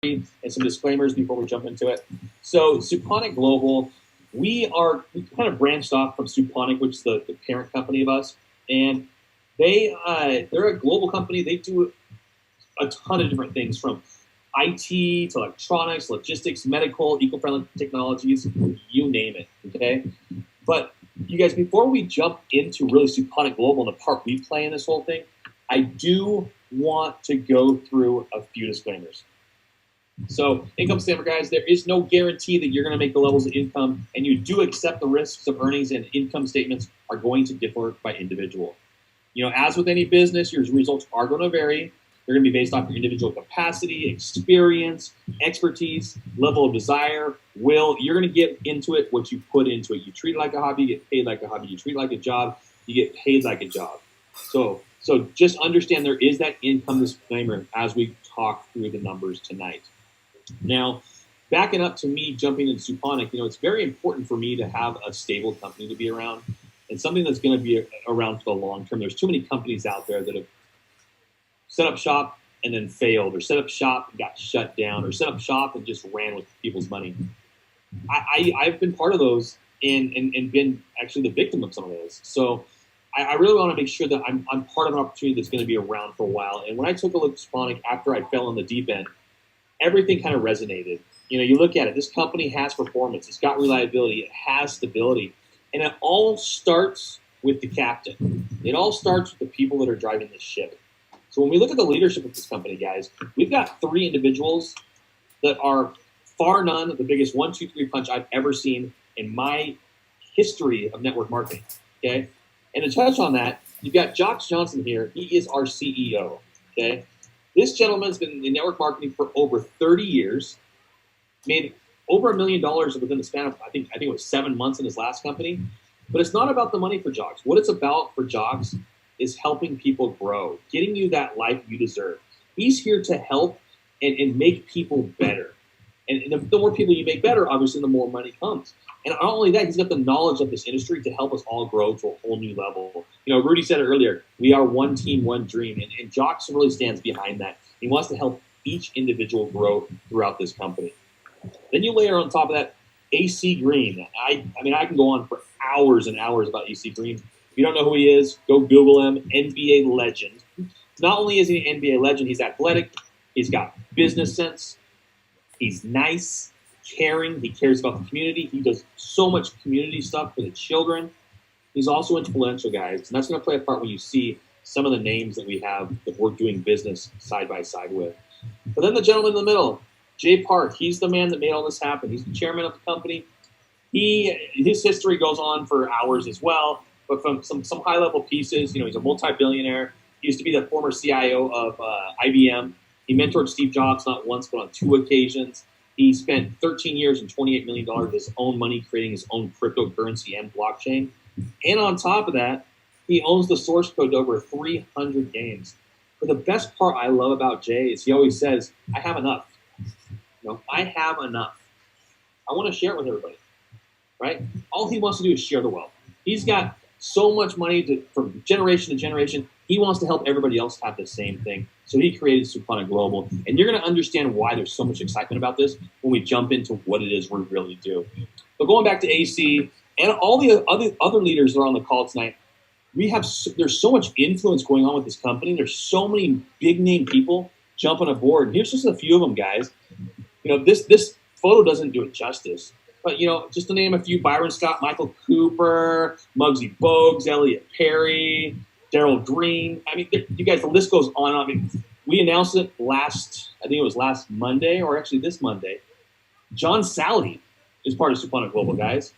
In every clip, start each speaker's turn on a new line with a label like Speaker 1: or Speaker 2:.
Speaker 1: and some disclaimers before we jump into it. So Suponic Global, we kind of branched off from Suponic, which is the parent company of us, and they're a global company. They do a ton of different things from IT to electronics, logistics, medical, eco-friendly technologies, you name it, okay? But you guys, before we jump into really Suponic Global and the part we play in this whole thing, I do want to go through a few disclaimers. So, income statement, guys, there is no guarantee that you're going to make the levels of income, and you do accept the risks of earnings, and income statements are going to differ by individual. You know, as with any business, your results are going to vary. They're going to be based off your individual capacity, experience, expertise, level of desire, will. You're going to get into it what you put into it. You treat it like a hobby, you get paid like a hobby. You treat it like a job, you get paid like a job. So just understand there is that income disclaimer as we talk through the numbers tonight. Now, backing up to me jumping into Suponic, it's very important for me to have a stable company to be around and something that's going to be around for the long term. There's too many companies out there that have set up shop and then failed, or set up shop and got shut down, or set up shop and just ran with people's money. I've been part of those and been actually the victim of some of those. So I really want to make sure that I'm part of an opportunity that's going to be around for a while. And when I took a look at Suponic after I fell in the deep end, everything kind of resonated. You look at it, this company has performance, it's got reliability, it has stability, and it all starts with the captain. It all starts with the people that are driving this ship. So when we look at the leadership of this company, guys, we've got 3 individuals that are far none the biggest 1-2-3 punch I've ever seen in my history of network marketing, okay? And to touch on that, you've got Jock Johnson here. He is our CEO, okay? This gentleman's been in network marketing for over 30 years, made over $1 million within the span of, I think it was 7 months in his last company. But it's not about the money for Jocks. What it's about for Jocks is helping people grow, getting you that life you deserve. He's here to help and make people better. And the more people you make better, obviously, the more money comes. And not only that, he's got the knowledge of this industry to help us all grow to a whole new level. Rudy said it earlier, we are one team, one dream. And Jocks really stands behind that. He wants to help each individual grow throughout this company. Then you layer on top of that AC Green. I can go on for hours and hours about AC Green. If you don't know who he is, go Google him, NBA legend. Not only is he an NBA legend, he's athletic, he's got business sense, he's nice, caring, he cares about the community, he does so much community stuff for the children. He's also influential, guys, and that's going to play a part when you see some of the names that we have that we're doing business side by side with. But then the gentleman in the middle, Jay Park, he's the man that made all this happen. He's the chairman of the company. His history goes on for hours as well, but from some high-level pieces, he's a multi-billionaire. He used to be the former CIO of IBM. He mentored Steve Jobs not once, but on 2 occasions. He spent 13 years and $28 million of his own money creating his own cryptocurrency and blockchain. And on top of that, he owns the source code to over 300 games. But the best part I love about Jay is he always says, I have enough. I have enough. I want to share it with everybody, right? All he wants to do is share the wealth. He's got so much money from generation to generation. He wants to help everybody else have the same thing. So he created Suponic Global. And you're going to understand why there's so much excitement about this when we jump into what it is we really do. But going back to AC and all the other leaders that are on the call tonight, there's so much influence going on with this company. There's so many big name people jumping aboard. And here's just a few of them, guys. This photo doesn't do it justice. But, just to name a few, Byron Scott, Michael Cooper, Muggsy Bogues, Elliot Perry, Daryl Green. You guys, the list goes on. We announced it last Monday, or actually this Monday. John Salley is part of Suponic Global, guys.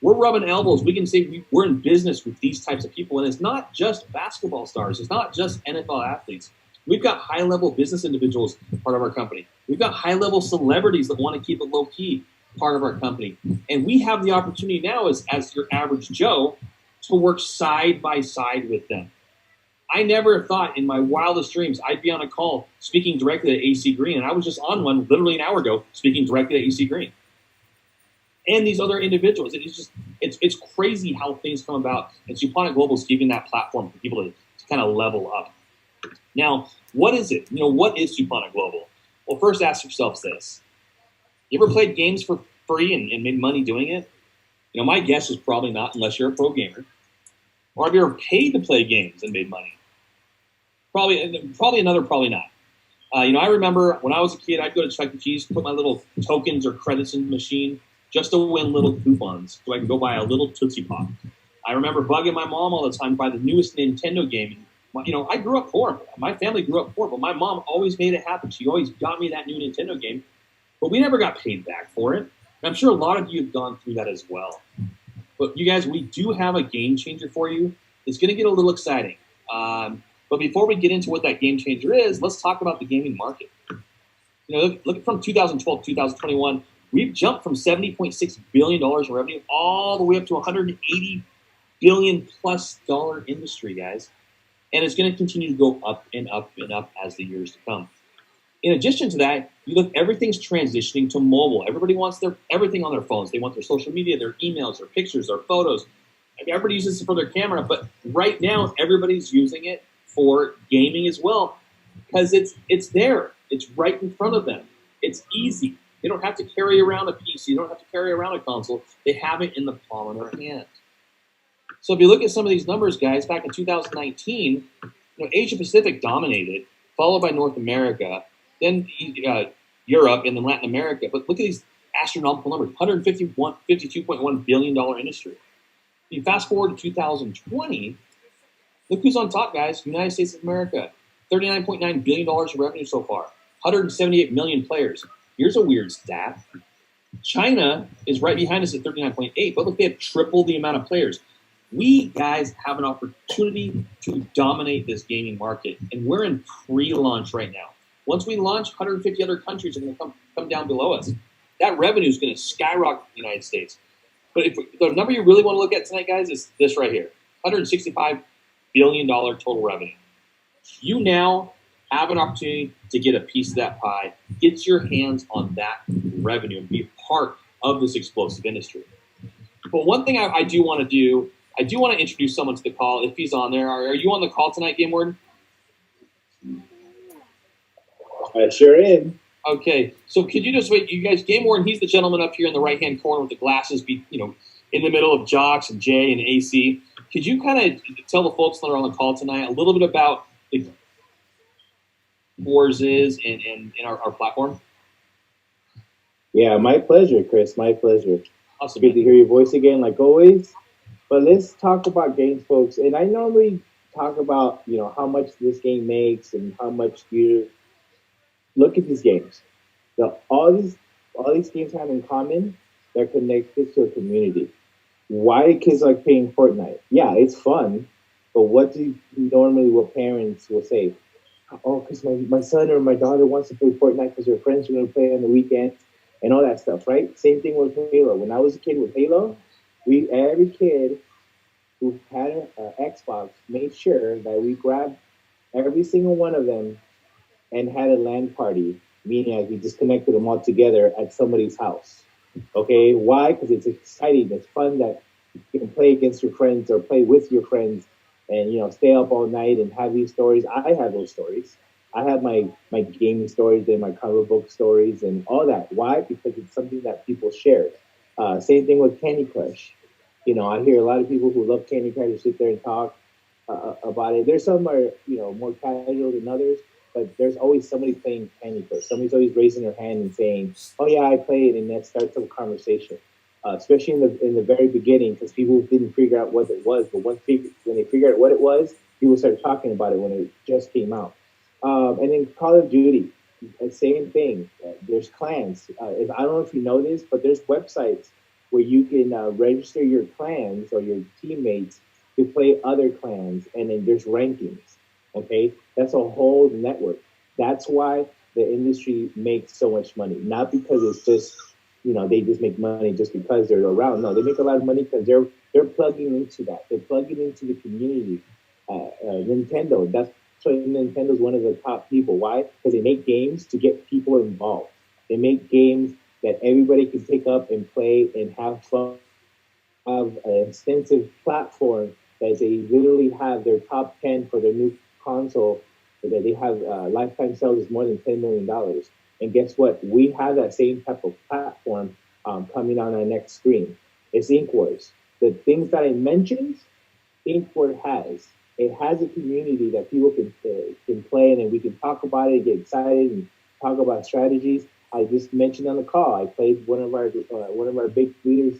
Speaker 1: We're rubbing elbows. We can say we're in business with these types of people. And it's not just basketball stars. It's not just NFL athletes. We've got high-level business individuals part of our company. We've got high-level celebrities that want to keep it low-key part of our company. And we have the opportunity now as your average Joe to work side by side with them. I never thought in my wildest dreams I'd be on a call speaking directly to AC Green, and I was just on one literally an hour ago speaking directly to AC Green. And these other individuals. It's crazy how things come about, and Suponic Global is keeping that platform for people to kind of level up. Now, what is it? What is Suponic Global? Well, first ask yourselves this. You ever played games for free and made money doing it? My guess is probably not unless you're a pro gamer. Or have you ever paid to play games and made money? Probably another, probably not. I remember when I was a kid, I'd go to Chuck E. Cheese, put my little tokens or credits in the machine just to win little coupons so I could go buy a little Tootsie Pop. I remember bugging my mom all the time to buy the newest Nintendo game. I grew up poor. My family grew up poor, but my mom always made it happen. She always got me that new Nintendo game, but we never got paid back for it. And I'm sure a lot of you have gone through that as well. But you guys, we do have a game changer for you. It's going to get a little exciting. But before we get into what that game changer is, let's talk about the gaming market. Look from 2012 to 2021, we've jumped from $70.6 billion in revenue all the way up to $180 billion plus industry, guys. And it's going to continue to go up and up and up as the years to come. In addition to that, everything's transitioning to mobile. Everybody wants everything on their phones. They want their social media, their emails, their pictures, their photos. Everybody uses it for their camera, but right now everybody's using it for gaming as well because it's there. It's right in front of them. It's easy. They don't have to carry around a PC. They don't have to carry around a console. They have it in the palm of their hand. So if you look at some of these numbers, guys, back in 2019, Asia Pacific dominated, followed by North America, then Europe, and then Latin America. But look at these astronomical numbers, $52.1 billion industry. If you fast forward to 2020, look who's on top, guys. United States of America, $39.9 billion in revenue so far, 178 million players. Here's a weird stat. China is right behind us at 39.8, but look, they have triple the amount of players. We, guys, have an opportunity to dominate this gaming market, and we're in pre-launch right now. Once we launch, 150 other countries are going to come down below us. That revenue is going to skyrocket the United States. But the number you really want to look at tonight, guys, is this right here, $165 billion total revenue. You now have an opportunity to get a piece of that pie, get your hands on that revenue, and be a part of this explosive industry. But one thing I do want to do, I do want to introduce someone to the call if he's on there. Are you on the call tonight, Game Warden?
Speaker 2: I sure am.
Speaker 1: Okay, so could you just wait? You guys, Game Warden, he's the gentleman up here in the right-hand corner with the glasses, in the middle of Jocks and Jay and AC. Could you kind of tell the folks that are on the call tonight a little bit about the Wars is and our platform?
Speaker 2: Yeah, my pleasure, Chris. My pleasure.
Speaker 1: Awesome.
Speaker 2: Good to hear your voice again, like always. But let's talk about games, folks. And I normally talk about, how much this game makes and how much you look at these games. All these games have in common, they're connected to a community. Why do kids like playing Fortnite? Yeah, it's fun, but what parents will say? Oh, because my son or my daughter wants to play Fortnite because their friends are going to play on the weekend and all that stuff, right? Same thing with Halo. When I was a kid with Halo, every kid who had an Xbox made sure that we grabbed every single one of them and had a LAN party, meaning we just connected them all together at somebody's house. Okay, why? Because it's exciting. It's fun that you can play against your friends or play with your friends and, stay up all night and have these stories. I have those stories. I have my gaming stories and my comic book stories and all that. Why? Because it's something that people share. Same thing with Candy Crush. I hear a lot of people who love Candy Crush sit there and talk about it. There's some are, more casual than others, but there's always somebody playing Candy Crush. Somebody's always raising their hand and saying, "Oh yeah, I play it," and that starts a conversation. Especially in the very beginning, because people didn't figure out what it was. But when they figured out what it was, people started talking about it when it just came out. And then Call of Duty, the same thing. There's clans. I don't know if you know this, but there's websites where you can register your clans or your teammates to play other clans, and then there's rankings. Okay, that's a whole network. That's why the industry makes so much money. Not because it's just they just make money just because they're around. No, they make a lot of money because they're plugging into that. They're plugging into the community. Nintendo. That's why Nintendo's one of the top people. Why? Because they make games to get people involved. They make games that everybody can pick up and play and have fun. Have an extensive platform that they literally have their top 10 for their new console. That they have lifetime sales is more than $10 million. And guess what? We have that same type of platform coming on our next screen. It's Inkwars. The things that I mentioned, Inkward has. It has a community that people can play in, and we can talk about it, get excited, and talk about strategies. I just mentioned on the call, I played one of our big leaders'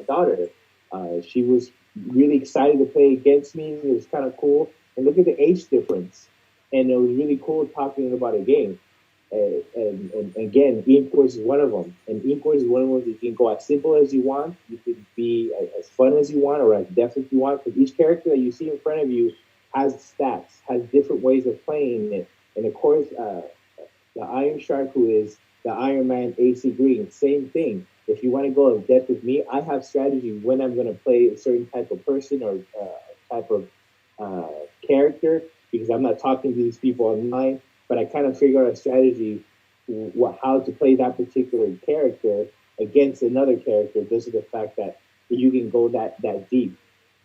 Speaker 2: daughter. She was really excited to play against me. It was kind of cool, and look at the age difference. And it was really cool talking about a game. And again, Inkwars is one of them. And Inkwars is one of them. You can go as simple as you want. You can be as fun as you want, or as depth as you want. Because each character that you see in front of you has stats, has different ways of playing it. And of course, the Iron Shark, who is the Iron Man AC Green, same thing. If you want to go in depth with me, I have strategy when I'm going to play a certain type of person or type of character, because I'm not talking to these people online, but I kind of figure out a strategy, how to play that particular character against another character. This is the fact that you can go that deep,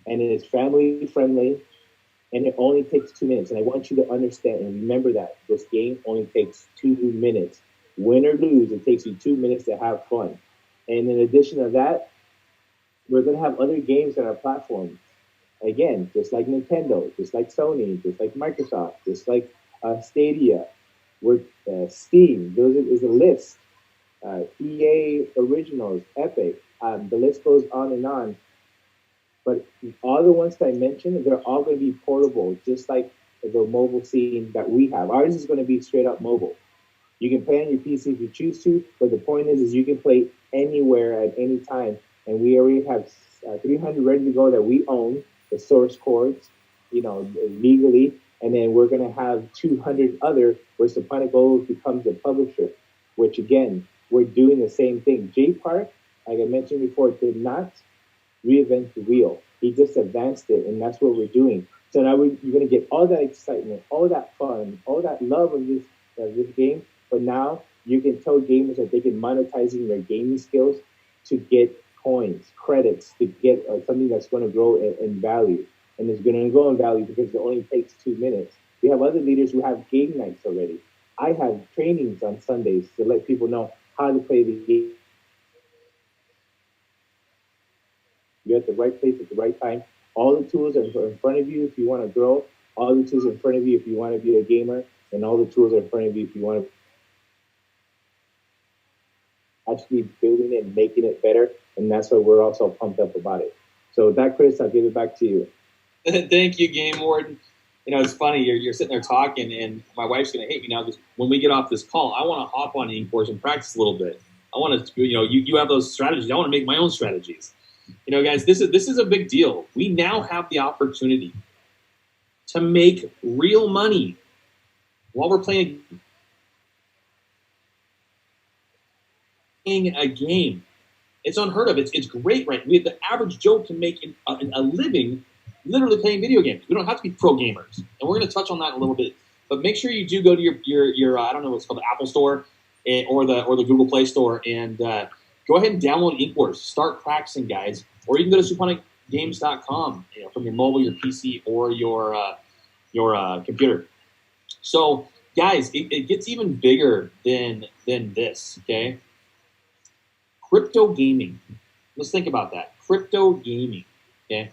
Speaker 2: and it is family friendly, and it only takes 2 minutes. And I want you to understand and remember that this game only takes 2 minutes. Win or lose, it takes you 2 minutes to have fun. And in addition to that, we're going to have other games on our platform. Again, just like Nintendo, just like Sony, just like Microsoft, just like Stadia, we're Steam. Those is a list. EA Originals, Epic. The list goes on and on. But all the ones that I mentioned, they're all going to be portable, just like the mobile scene that we have. Ours is going to be straight up mobile. You can play on your PC if you choose to, but the point is you can play anywhere at any time. And we already have 300 ready to go that we own, the source codes, legally. And then we're going to have 200 other where Suponic becomes a publisher, which again, we're doing the same thing. J Park, like I mentioned before, did not reinvent the wheel. He just advanced it, and that's what we're doing. So now you're going to get all that excitement, all that fun, all that love of this game. But now you can tell gamers that they can monetizing their gaming skills to get coins, credits, to get something that's going to grow in value. And it's going to grow in value because it only takes 2 minutes. We have other leaders who have game nights already. I have trainings on Sundays to let people know how to play the game. You're at the right place at the right time. All the tools are in front of you if you want to grow. All the tools are in front of you if you want to be a gamer. And all the tools are in front of you if you want to actually building it and making it better. And that's why we're also pumped up about it. So with that, Chris, I'll give it back to you.
Speaker 1: Thank you, Game Warden. It's funny, you're sitting there talking, and my wife's going to hate me now because when we get off this call, I want to hop on Inkwars and practice a little bit. I want to, you have those strategies. I want to make my own strategies. Guys, this is a big deal. We now have the opportunity to make real money while we're playing a game. It's unheard of. It's great, right? The average Joe can make a living literally playing video games. We don't have to be pro gamers, and we're going to touch on that in a little bit. But make sure you do go to your I don't know what's called, the Apple Store or the Google Play Store, and go ahead and download Inkwars. Start practicing, guys. Or you can go to SuponicGames.com, from your mobile, your PC, or your computer. So, guys, it gets even bigger than this. Okay, crypto gaming. Let's think about that. Crypto gaming. Okay.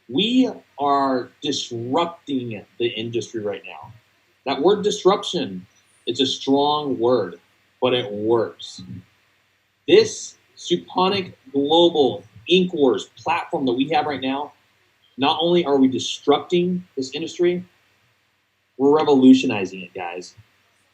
Speaker 1: We are disrupting the industry right now. That word disruption, it's a strong word, but it works. This Suponic Global Inkwars platform that we have right now, not only are we disrupting this industry, we're revolutionizing it, guys.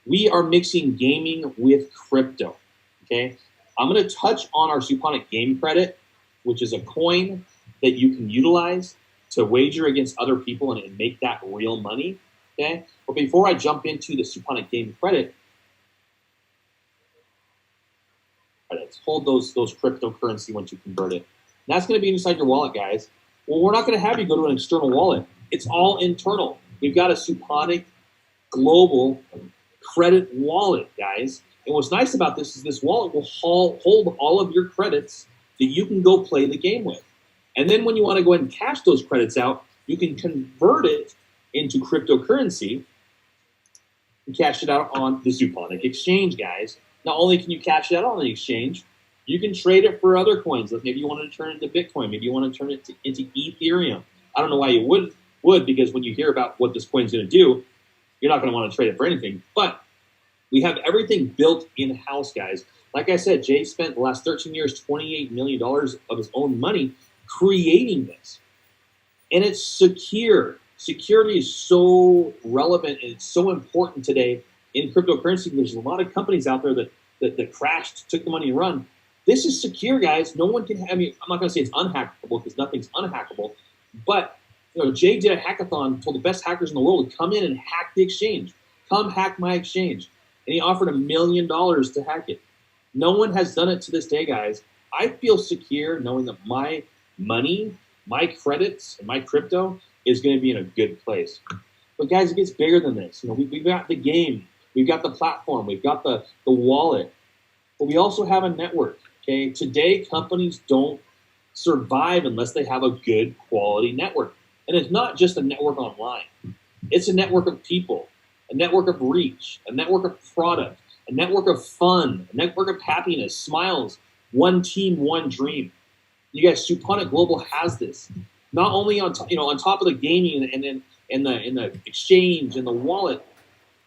Speaker 1: We are mixing gaming with crypto, okay? I'm going to touch on our Suponic Game Credit, which is a coin that you can utilize to wager against other people and make that real money, okay? But before I jump into the Suponic Game Credit, hold those cryptocurrency once you convert it. And that's going to be inside your wallet, guys. Well, we're not going to have you go to an external wallet. It's all internal. We've got a Suponic Global Credit Wallet, guys. And what's nice about this is this wallet will hold all of your credits that you can go play the game with. And then when you want to go ahead and cash those credits out, you can convert it into cryptocurrency You cash it out on the Suponic exchange, guys. Not only can you cash it out on the exchange, you can trade it for other coins. Like maybe you want to turn it into Bitcoin. Maybe you want to turn it into Ethereum. I don't know why you would, because when you hear about what this coin's going to do, you're not going to want to trade it for anything. But we have everything built in-house, guys. Like I said, Jay spent the last 13 years, $28 million of his own money creating this. And it's secure. Security is so relevant and it's so important today in cryptocurrency. There's a lot of companies out there that crashed, took the money and run. This is secure, guys. No one can, I mean, I'm not going to say it's unhackable because nothing's unhackable. But, Jay did a hackathon, told the best hackers in the world to come in and hack the exchange. Come hack my exchange. And he offered $1 million to hack it. No one has done it to this day, guys. I feel secure knowing that my money, my credits, and my crypto is going to be in a good place. But guys, it gets bigger than this. We've got the game, we've got the platform, we've got the wallet, but we also have a network. Okay, today companies don't survive unless they have a good quality network, and it's not just a network online. It's a network of people, a network of reach, a network of product, a network of fun, a network of happiness, smiles, one team, one dream. You guys, Suponic Global has this. Not only on top of the gaming and the exchange and the wallet,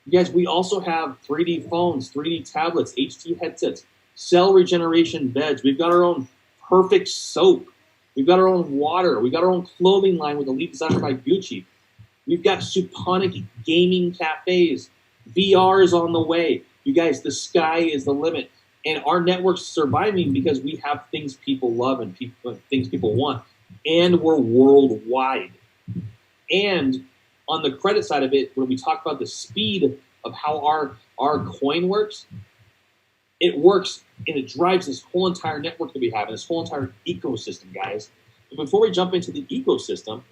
Speaker 1: you guys, we also have 3D phones, 3D tablets, HT headsets, cell regeneration beds. We've got our own perfect soap. We've got our own water. We've got our own clothing line with Elite Designer by Gucci. We've got Suponic gaming cafes. VR is on the way. You guys, the sky is the limit. And our network's surviving because we have things people love and things people want. And we're worldwide. And on the credit side of it, when we talk about the speed of how our coin works, it works and it drives this whole entire network that we have and this whole entire ecosystem, guys. But before we jump into the ecosystem,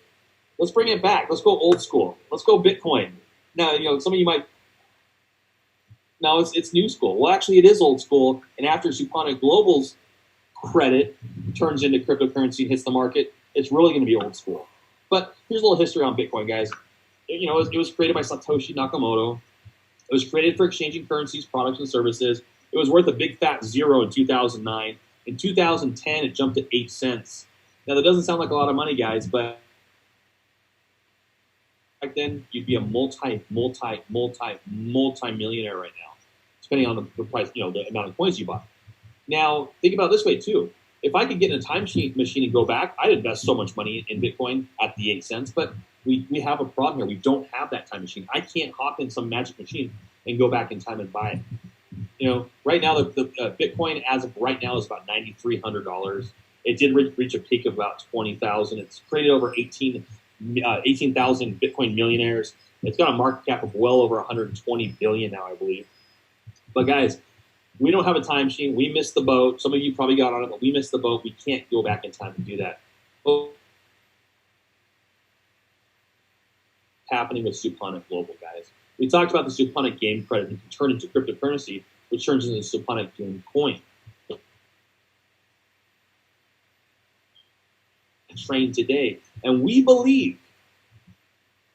Speaker 1: let's bring it back. Let's go old school. Let's go Bitcoin. Now, some of you might, no, it's new school. Well, actually, it is old school. And after Suponic Global's credit turns into cryptocurrency and hits the market, it's really going to be old school. But here's a little history on Bitcoin, guys. It was created by Satoshi Nakamoto. It was created for exchanging currencies, products, and services. It was worth a big fat zero in 2009. In 2010, it jumped to 8 cents. Now, that doesn't sound like a lot of money, guys, but back then, you'd be a multi-millionaire right now, depending on the price, the amount of coins you buy. Now, think about it this way, too. If I could get in a time machine and go back, I'd invest so much money in Bitcoin at the 8 cents, but we have a problem here. We don't have that time machine. I can't hop in some magic machine and go back in time and buy it. Right now, the Bitcoin as of right now is about $9,300. It did reach a peak of about 20,000. It's created over 18,000 Bitcoin millionaires. It's got a market cap of well over 120 billion now, I believe. But guys, we don't have a time machine. We missed the boat. Some of you probably got on it, but we missed the boat. We can't go back in time and do that. What's happening with Suponic Global, guys? We talked about the Suponic game credit that can turn into cryptocurrency, which turns into the Suponic game coin. Train today, and we believe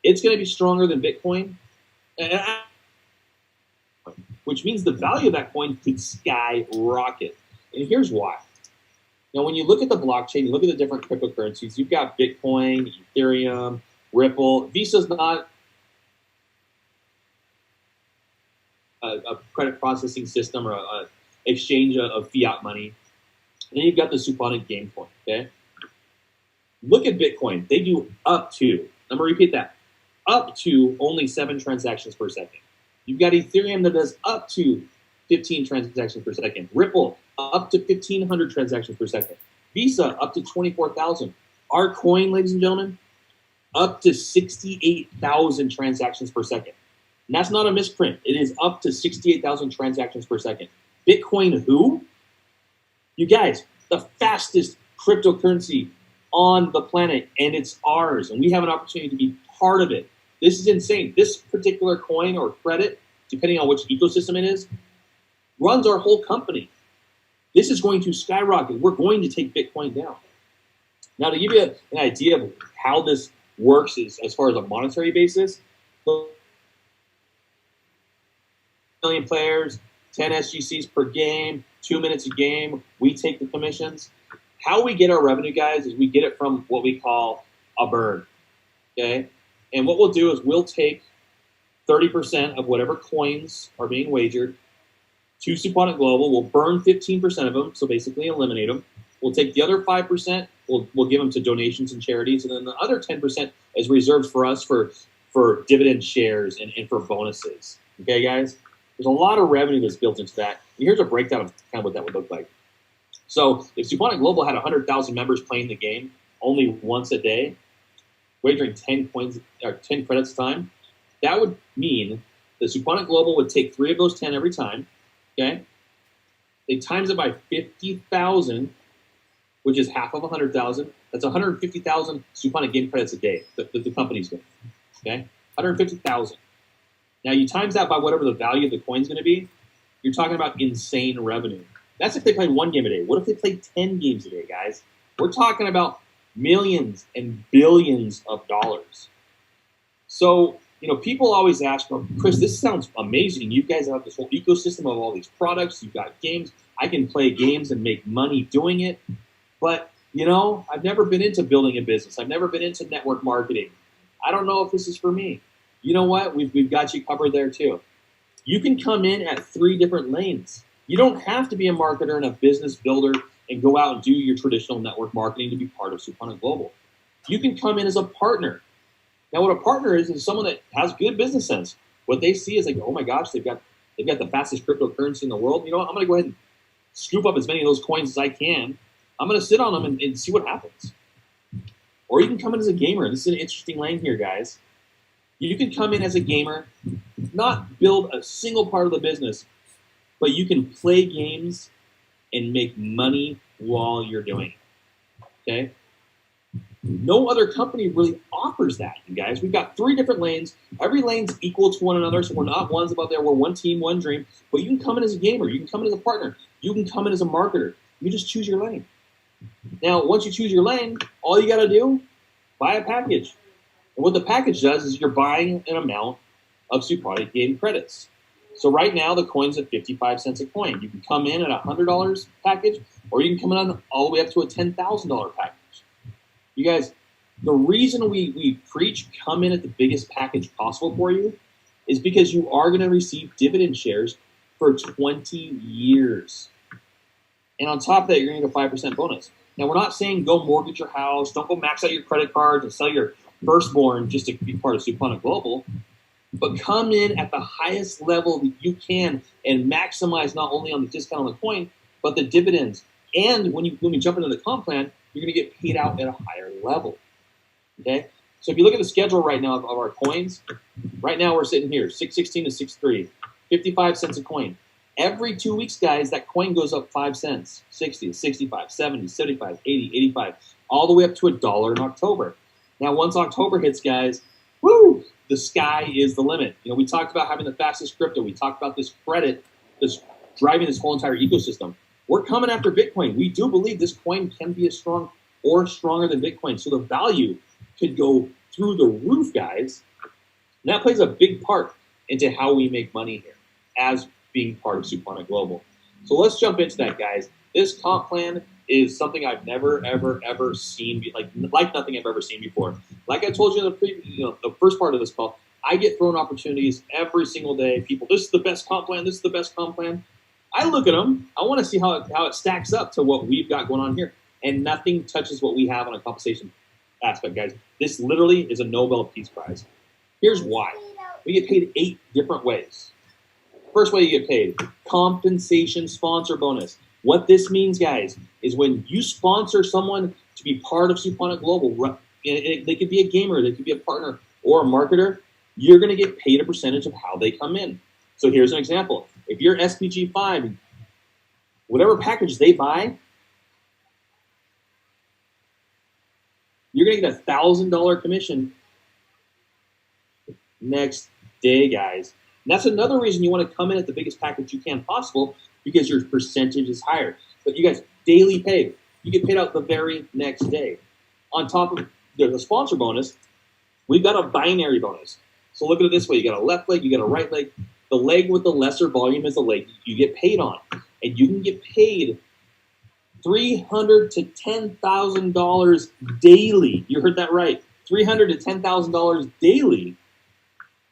Speaker 1: it's going to be stronger than Bitcoin, which means the value of that coin could skyrocket. And here's why. Now, when you look at the blockchain, you look at the different cryptocurrencies, you've got Bitcoin, Ethereum, Ripple. Visa's not a credit processing system or an exchange of fiat money. And then you've got the Suponic game coin, okay? Look at Bitcoin. They do up to, I'm going to repeat that, up to only 7 transactions per second. You've got Ethereum that does up to 15 transactions per second. Ripple, up to 1,500 transactions per second. Visa, up to 24,000. Our coin, ladies and gentlemen, up to 68,000 transactions per second. And that's not a misprint. It is up to 68,000 transactions per second. Bitcoin who? You guys, the fastest cryptocurrency on the planet, and it's ours, and we have an opportunity to be part of it. This is insane. This particular coin or credit, depending on which ecosystem it is, runs our whole company. This is going to skyrocket. We're going to take Bitcoin down. Now, to give you an idea of how this works is, as far as a monetary basis, million players, 10 SGCs per game, 2 minutes a game. We take the commissions. How we get our revenue, guys, is we get it from what we call a burn. Okay? And what we'll do is we'll take 30% of whatever coins are being wagered to Suponic Global. We'll burn 15% of them, so basically eliminate them. We'll take the other 5%, we'll give them to donations and charities, and then the other 10% is reserved for us for dividend shares and for bonuses. Okay, guys? There's a lot of revenue that's built into that. And here's a breakdown of kind of what that would look like. So if Suponic Global had 100,000 members playing the game only once a day, wagering 10 coins or 10 credits a time, that would mean that Suponic Global would take 3 of those 10 every time. Okay, they times it by 50,000, which is half of 100,000. That's 150,000 Suponic game credits a day that the company's doing. Okay, 150,000. Now you times that by whatever the value of the coin's going to be. You're talking about insane revenue. That's if they played 1 game a day. What if they played 10 games a day, guys? We're talking about millions and billions of dollars. So, people always ask, well, Chris, this sounds amazing. You guys have this whole ecosystem of all these products. You've got games. I can play games and make money doing it. But, I've never been into building a business. I've never been into network marketing. I don't know if this is for me. You know what? We've got you covered there too. You can come in at 3 different lanes. You don't have to be a marketer and a business builder and go out and do your traditional network marketing to be part of Suponic Global. You can come in as a partner. Now, what a partner is someone that has good business sense. What they see is like, oh my gosh, they've got the fastest cryptocurrency in the world. You know what? I'm going to go ahead and scoop up as many of those coins as I can. I'm going to sit on them and see what happens. Or you can come in as a gamer. This is an interesting lane here, guys. You can come in as a gamer, not build a single part of the business, but you can play games and make money while you're doing it. Okay? No other company really offers that, you guys. We've got 3 different lanes. Every lane's equal to one another, so we're not ones above there. We're one team, one dream. But you can come in as a gamer. You can come in as a partner. You can come in as a marketer. You just choose your lane. Now, once you choose your lane, all you got to do, buy a package. And what the package does is you're buying an amount of Suponic game credits. So right now, the coin's at 55 cents a coin. You can come in at a $100 package, or you can come in all the way up to a $10,000 package. You guys, the reason we preach come in at the biggest package possible for you is because you are going to receive dividend shares for 20 years. And on top of that, you're going to get a 5% bonus. Now, we're not saying go mortgage your house, don't go max out your credit cards and sell your firstborn just to be part of Suponic Global, but come in at the highest level that you can and maximize not only on the discount on the coin, but the dividends. And when you jump into the comp plan, you're going to get paid out at a higher level. Okay? So if you look at the schedule right now of our coins, right now we're sitting here, 616 to 63, 55 cents a coin. Every 2 weeks, guys, that coin goes up 5 cents, 60, 65, 70, 75, 80, 85, all the way up to $1 in October. Now, once October hits, guys, woo, the sky is the limit. We talked about having the fastest crypto. We talked about this credit that's driving this whole entire ecosystem. We're coming after Bitcoin. We do believe this coin can be as strong or stronger than Bitcoin. So the value could go through the roof, guys. And that plays a big part into how we make money here as being part of Suponic Global. So let's jump into that, guys. This comp plan is something I've never, ever, ever seen, like nothing I've ever seen before. Like I told you in the first part of this call, I get thrown opportunities every single day. People, this is the best comp plan. This is the best comp plan. I look at them. I want to see how it stacks up to what we've got going on here. And nothing touches what we have on a compensation aspect, guys. This literally is a Nobel Peace Prize. Here's why. We get paid 8 different ways. First way you get paid, compensation sponsor bonus. What this means, guys, is when you sponsor someone to be part of Suponic Global, they could be a gamer, they could be a partner, or a marketer, you're going to get paid a percentage of how they come in. So here's an example. If you're SPG5, whatever package they buy, you're going to get a $1,000 commission next day, guys. And that's another reason you want to come in at the biggest package you can possible, because your percentage is higher. But you guys, daily pay, you get paid out the very next day. On top of the sponsor bonus, we've got a binary bonus. So look at it this way. You got a left leg, you got a right leg. The leg with the lesser volume is the leg you get paid on. And you can get paid $300,000 to $10,000 daily. You heard that right. $300,000 to $10,000 daily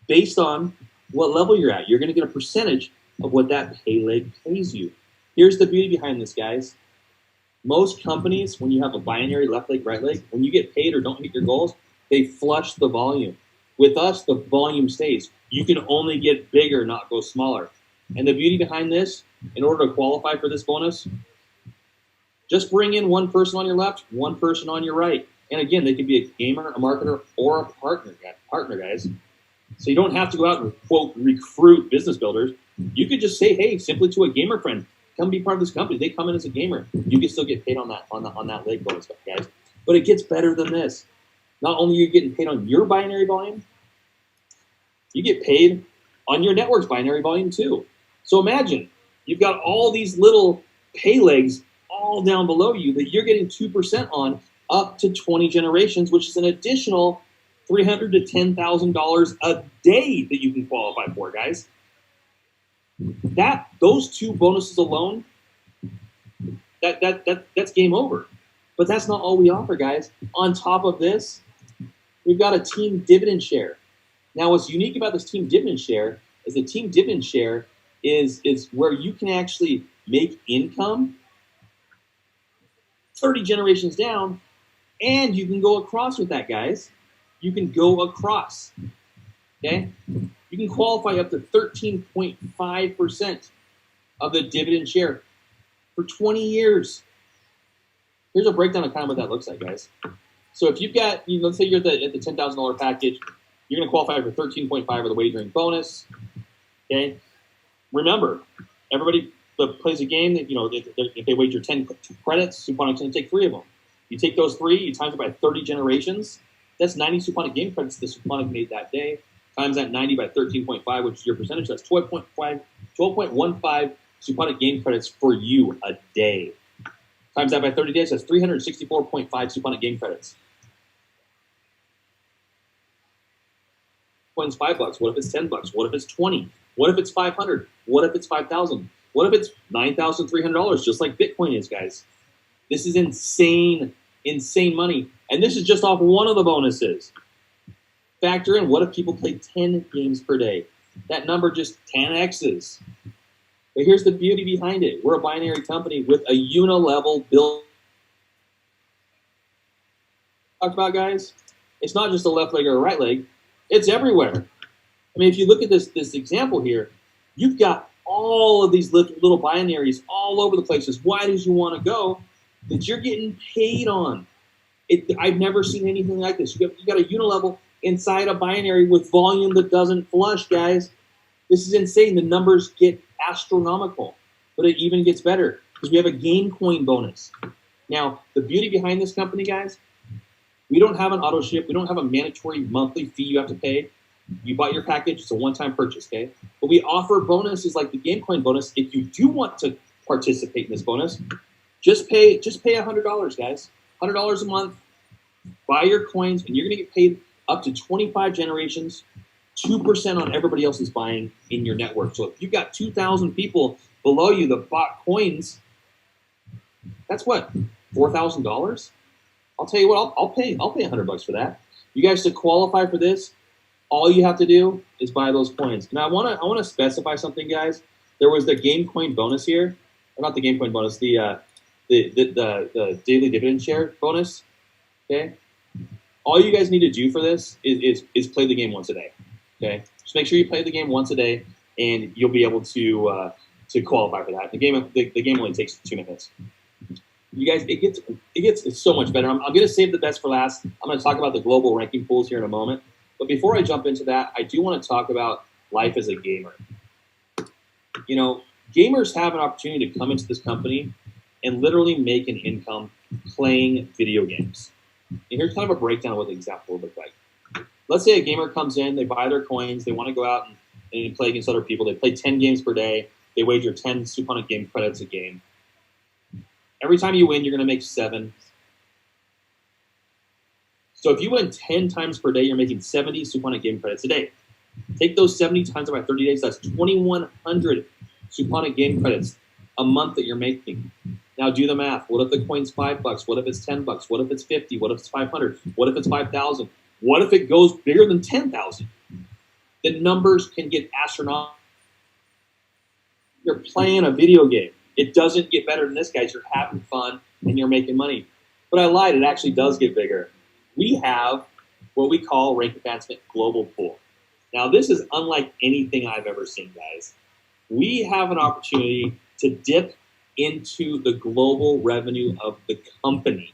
Speaker 1: based on what level you're at. You're going to get a percentage of what that pay leg pays you. Here's the beauty behind this, guys. Most companies, when you have a binary left leg, right leg, when you get paid or don't hit your goals, they flush the volume. With us, the volume stays. You can only get bigger, not go smaller. And the beauty behind this, in order to qualify for this bonus, just bring in one person on your left, one person on your right. And again, they could be a gamer, a marketer, or a partner, guys. So you don't have to go out and, quote, recruit business builders. You could just say, hey, simply to a gamer friend, come be part of this company. They come in as a gamer. You can still get paid on that leg bonus, guys. But it gets better than this. Not only are you getting paid on your binary volume, you get paid on your network's binary volume too. So imagine you've got all these little pay legs all down below you that you're getting 2% on up to 20 generations, which is an additional $300,000 to $10,000 a day that you can qualify for, guys. Those two bonuses alone, that's game over. But that's not all we offer, guys. On top of this, we've got a team dividend share. Now, what's unique about this team dividend share is the team dividend share is where you can actually make income 30 generations down, and you can go across with that, guys. You can go across, okay? You can qualify up to 13.5% of the dividend share for 20 years. Here's a breakdown of kind of what that looks like, guys. So if you've got, let's say you're at the $10,000 package, you're going to qualify for 13.5 of the wagering bonus, okay? Remember, everybody that plays a game, that if they wager 10 credits, Suponic's going to take 3 of them. You take those 3, you times it by 30 generations, that's 90 Suponic game credits that Suponic made that day. Times that 90 by 13.5, which is your percentage, that's 12.15 Suponic game credits for you a day. Times that by 30 days, that's 364.5 Suponic game credits. Coins $5. What if it's $10? What if it's 20? What if it's 500? What if it's 5,000? What if it's $9,300? Just like Bitcoin is, guys. This is insane, insane money. And this is just off one of the bonuses. Factor in, what if people play 10 games per day? That number just 10x's. But here's the beauty behind it. We're a binary company with a unilevel build. Talked about, guys, it's not just a left leg or a right leg. It's everywhere. I mean, if you look at this example here, you've got all of these little binaries all over the place, as wide as you want to go, that you're getting paid on. I've never seen anything like this. You got a unilevel inside a binary with volume that doesn't flush, guys. This is insane. The numbers get astronomical, but it even gets better because we have a game coin bonus. Now, the beauty behind this company, guys, we don't have an auto ship. We don't have a mandatory monthly fee you have to pay. You buy your package, it's a one-time purchase, okay? But we offer bonuses like the game coin bonus. If you do want to participate in this bonus, just pay $100, guys. $100 a month. Buy your coins, and you're going to get paid up to 25 generations, 2% on everybody else's buying in your network. So if you've got 2,000 people below you that bought coins, that's what, $4,000? I'll tell you what, I'll pay $100 for that. You guys, to qualify for this, all you have to do is buy those coins. Now I want to specify something, guys. There was the game coin bonus here, or not the game coin bonus, the daily dividend share bonus. Okay, all you guys need to do for this is play the game once a day. Okay, just make sure you play the game once a day, and you'll be able to qualify for that. The game only takes 2 minutes. You guys, it's so much better. I'm going to save the best for last. I'm going to talk about the global ranking pools here in a moment. But before I jump into that, I do want to talk about life as a gamer. You know, gamers have an opportunity to come into this company and literally make an income playing video games. And here's kind of a breakdown of what the example would look like. Let's say a gamer comes in, they buy their coins, they want to go out and play against other people. They play 10 games per day. They wager 10 Suponic game credits a game. Every time you win, you're going to make 7. So if you win 10 times per day, you're making 70 Suponic game credits a day. Take those 70 times by 30 days. That's 2,100 Suponic game credits a month that you're making. Now do the math. What if the coin's $5? What if it's $10? What if it's 50? What if it's 500? What if it's 5,000? What if it goes bigger than 10,000? The numbers can get astronomical. You're playing a video game. It doesn't get better than this, guys. You're having fun and you're making money. But I lied. It actually does get bigger. We have what we call Rank Advancement Global Pool. Now, this is unlike anything I've ever seen, guys. We have an opportunity to dip into the global revenue of the company.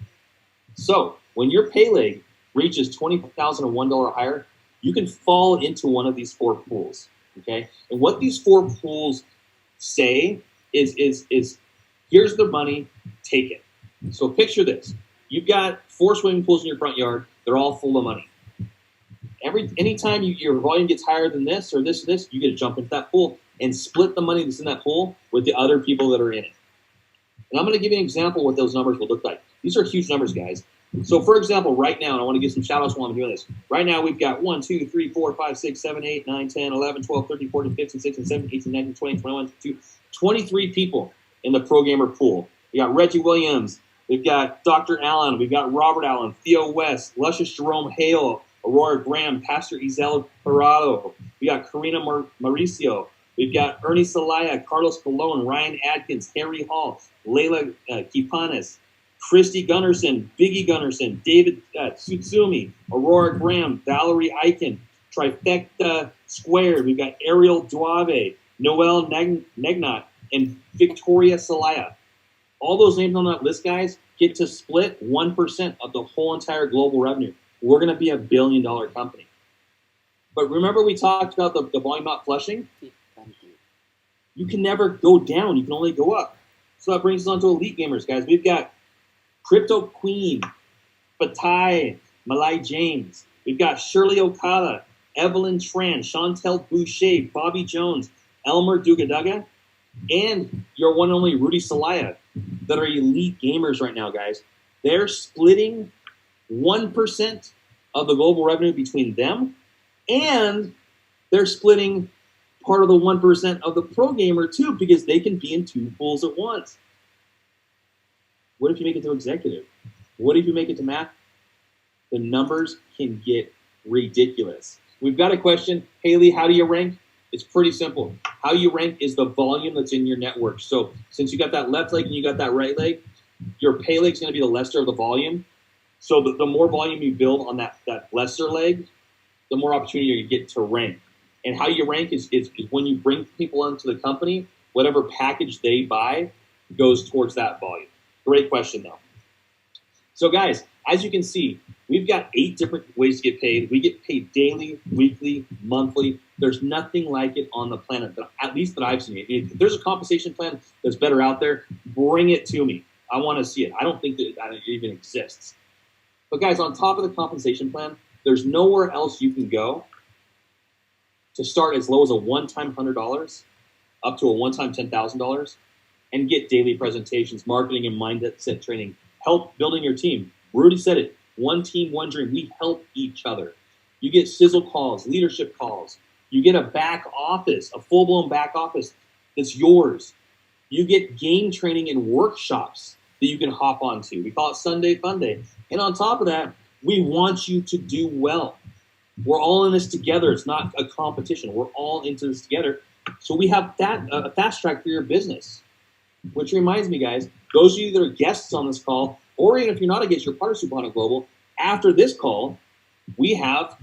Speaker 1: So when your pay leg reaches $20,001 or higher, you can fall into one of these 4 pools, okay? And what these 4 pools say is here's the money, take it. So picture this. You've got 4 swimming pools in your front yard. They're all full of money. Anytime your volume gets higher than this or this, you get to jump into that pool and split the money that's in that pool with the other people that are in it. And I'm going to give you an example of what those numbers will look like. These are huge numbers, guys. So, for example, right now, and I want to give some shout-outs while I'm doing this. Right now, we've got 1, 2, 3, 4, 5, 6, 7, 8, 9, 10, 11, 12, 13, 14, 15, 16, 17, 18, 19, 20, 21, 22, 23 people in the Pro Gamer pool. We got Reggie Williams. We've got Dr. Allen. We've got Robert Allen, Theo West, Luscious Jerome Hale, Aurora Graham, Pastor Isel Parado. We got Karina Mauricio. We've got Ernie Salaya, Carlos Colon, Ryan Adkins, Harry Hall, Layla Kipanis, Christy Gunnarsson, Biggie Gunnarsson, David Tsutsumi, Aurora Graham, Valerie Eichen, Trifecta Squared. We've got Ariel Duave, Noel Negnat, and Victoria Salaya. All those names on that list, guys, get to split 1% of the whole entire global revenue. We're going to be $1 billion company. But remember we talked about the volume not flushing? You can never go down. You can only go up. So that brings us on to elite gamers, guys. We've got Crypto Queen, Fatai, Malai James. We've got Shirley Okada, Evelyn Tran, Chantel Boucher, Bobby Jones, Elmer Dugadaga, and your one and only Rudy Salaya that are elite gamers right now, guys. They're splitting 1% of the global revenue between them, and they're splitting part of the 1% of the pro gamer too, because they can be in 2 pools at once. What if you make it to executive? What if you make it to math? The numbers can get ridiculous. We've got a question. Haley, how do you rank? It's pretty simple. How you rank is the volume that's in your network. So since you got that left leg and you got that right leg, your pay leg is going to be the lesser of the volume. So the more volume you build on that lesser leg, the more opportunity you get to rank. And how you rank is when you bring people into the company, whatever package they buy goes towards that volume. Great question, though. So, guys, as you can see, we've got 8 different ways to get paid. We get paid daily, weekly, monthly. There's nothing like it on the planet, at least that I've seen. If there's a compensation plan that's better out there, bring it to me. I want to see it. I don't think that it even exists. But, guys, on top of the compensation plan, there's nowhere else you can go to start as low as a one-time $100 up to a one-time $10,000 and get daily presentations, marketing, and mindset training. Help building your team. Rudy said it. One team, one dream. We help each other. You get sizzle calls, leadership calls. You get a back office, a full-blown back office that's yours. You get game training and workshops that you can hop onto. We call it Sunday Fun Day. And on top of that, we want you to do well. We're all in this together. It's not a competition. We're all into this together. So we have a fast track for your business. Which reminds me, guys, those of you that are guests on this call, or even if you're not a guest, you're part of Suponic Global, after this call, we have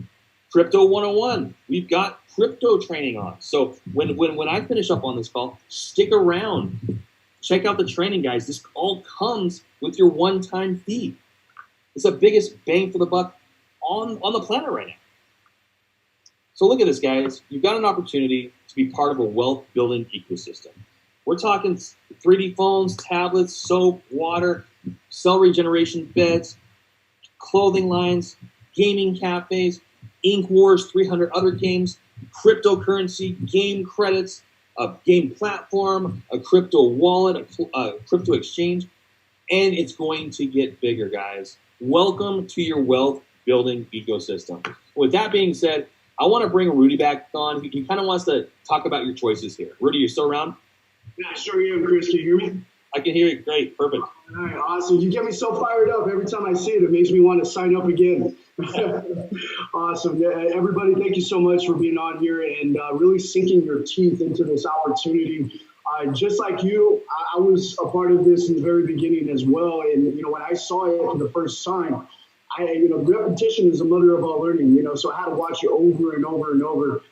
Speaker 1: Crypto 101. We've got crypto training on. So when I finish up on this call, stick around. Check out the training, guys. This all comes with your one-time fee. It's the biggest bang for the buck on the planet right now. So look at this, guys. You've got an opportunity to be part of a wealth-building ecosystem. We're talking 3D phones, tablets, soap, water, cell regeneration beds, clothing lines, gaming cafes, Ink Wars, 300 other games, cryptocurrency, game credits, a game platform, a crypto wallet, a crypto exchange, and it's going to get bigger, guys. Welcome to your wealth-building ecosystem. With that being said, I want to bring Rudy back on. He kind of wants to talk about your choices here. Rudy, you still around?
Speaker 3: Yeah, sure am, Chris. Can you hear me?
Speaker 1: I can hear you. Great. Perfect.
Speaker 3: All right, awesome. You get me so fired up every time I see it. It makes me want to sign up again. Awesome. Yeah, everybody, thank you so much for being on here and really sinking your teeth into this opportunity. Just like you, I was a part of this in the very beginning as well. And, when I saw it for the first time, repetition is the mother of all learning, so I had to watch it over and over and over.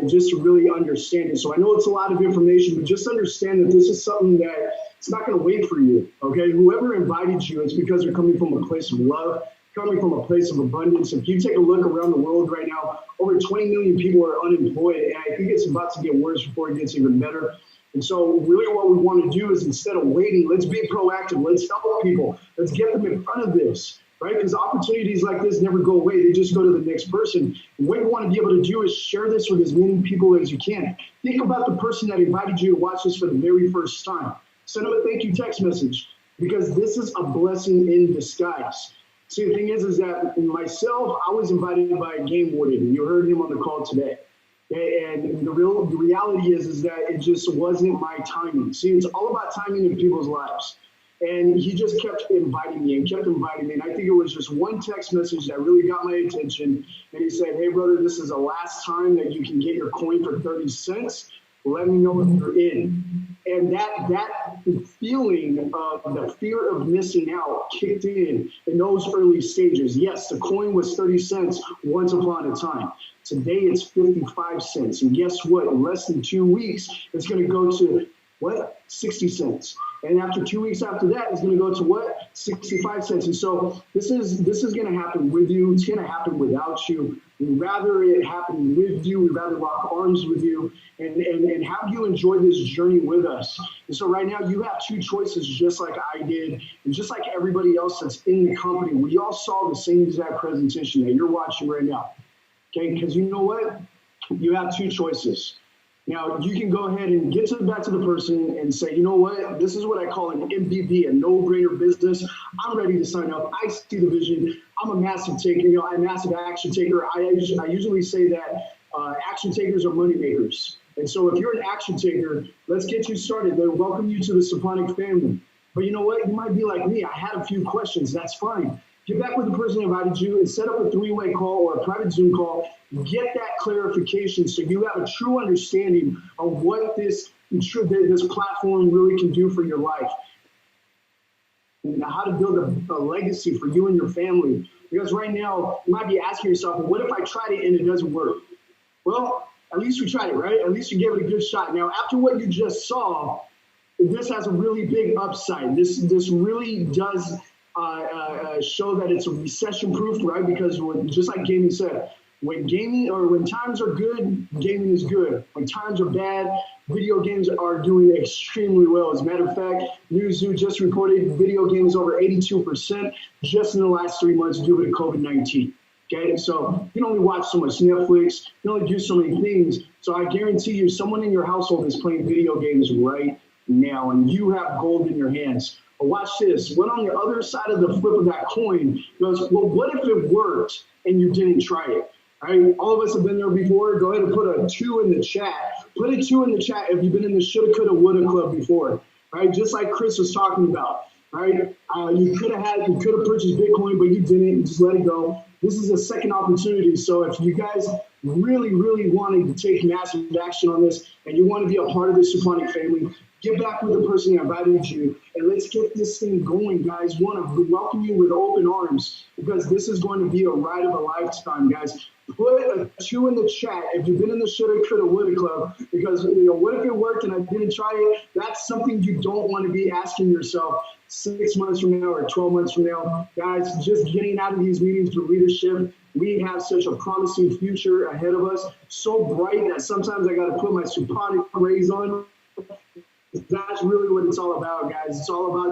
Speaker 3: Just to really understand it. So I know it's a lot of information, but just understand that this is something that it's not going to wait for you, okay? Whoever invited you, it's because they're coming from a place of love, coming from a place of abundance. If you take a look around the world right now, over 20 million people are unemployed, and I think it's about to get worse before it gets even better. And so really what we want to do is instead of waiting, let's be proactive. Let's help people. Let's get them in front of this. Right? Because opportunities like this never go away. They just go to the next person. And what you want to be able to do is share this with as many people as you can. Think about the person that invited you to watch this for the very first time. Send them a thank you text message because this is a blessing in disguise. See, the thing is that myself, I was invited by a game warden. You heard him on the call today. And the reality is that it just wasn't my timing. See, it's all about timing in people's lives. And he just kept inviting me. And I think it was just one text message that really got my attention. And he said, hey, brother, this is the last time that you can get your coin for 30 cents. Let me know if you're in. And that feeling of the fear of missing out kicked in those early stages. Yes, the coin was 30 cents once upon a time. Today it's 55 cents. And guess what? In less than 2 weeks, it's going to go to, 60 cents. And after 2 weeks after that, it's going to go to 65 cents. And so this is going to happen with you. It's going to happen without you. We'd rather it happen with you. We'd rather lock arms with you and have you enjoy this journey with us. And so right now you have two choices, just like I did, and just like everybody else that's in the company. We all saw the same exact presentation that you're watching right now. Okay, because you know what? You have two choices. Now, you can go ahead and get back to the person and say, you know what, this is what I call an MVP, a no-brainer business. I'm ready to sign up. I see the vision. I'm a massive taker. I'm a massive action taker. I usually say that action takers are money makers. And so if you're an action taker, let's get you started. They welcome you to the Suponic family. But you know what? You might be like me. I had a few questions. That's fine. Get back with the person who invited you and set up a three-way call or a private Zoom call. Get that clarification so you have a true understanding of what this platform really can do for your life and how to build a legacy for you and your family. Because right now, you might be asking yourself, well, what if I tried it and it doesn't work? Well, at least we tried it, right? At least you gave it a good shot. Now, after what you just saw, this has a really big upside. This really does show that it's a recession-proof, right? Because just like gaming said, when times are good, gaming is good. When times are bad, video games are doing extremely well. As a matter of fact, Newzoo just reported video games over 82% just in the last 3 months due to COVID-19. Okay, so you can only watch so much Netflix, you can only do so many things. So I guarantee you, someone in your household is playing video games right now, and you have gold in your hands. But watch this. What on the other side of the flip of that coin goes, well, what if it worked and you didn't try it? Right? All of us have been there before. Go ahead and put a 2 in the chat. Put a 2 in the chat if you've been in the shoulda, coulda, woulda club before. Right? Just like Chris was talking about. Right? You could have purchased Bitcoin, but you didn't. You just let it go. This is a second opportunity. So if you guys really, really wanted to take massive action on this and you want to be a part of the Suponic family, get back with the person that invited you, and let's get this thing going, guys. Want to welcome you with open arms because this is going to be a ride of a lifetime, guys. Put a 2 in the chat if you've been in the shoulda, coulda, woulda club because what if it worked and I didn't try it? That's something you don't want to be asking yourself 6 months from now or 12 months from now. Guys, just getting out of these meetings for leadership, we have such a promising future ahead of us, so bright that sometimes I got to put my Suponic rays on. That's really what it's all about, guys. It's all about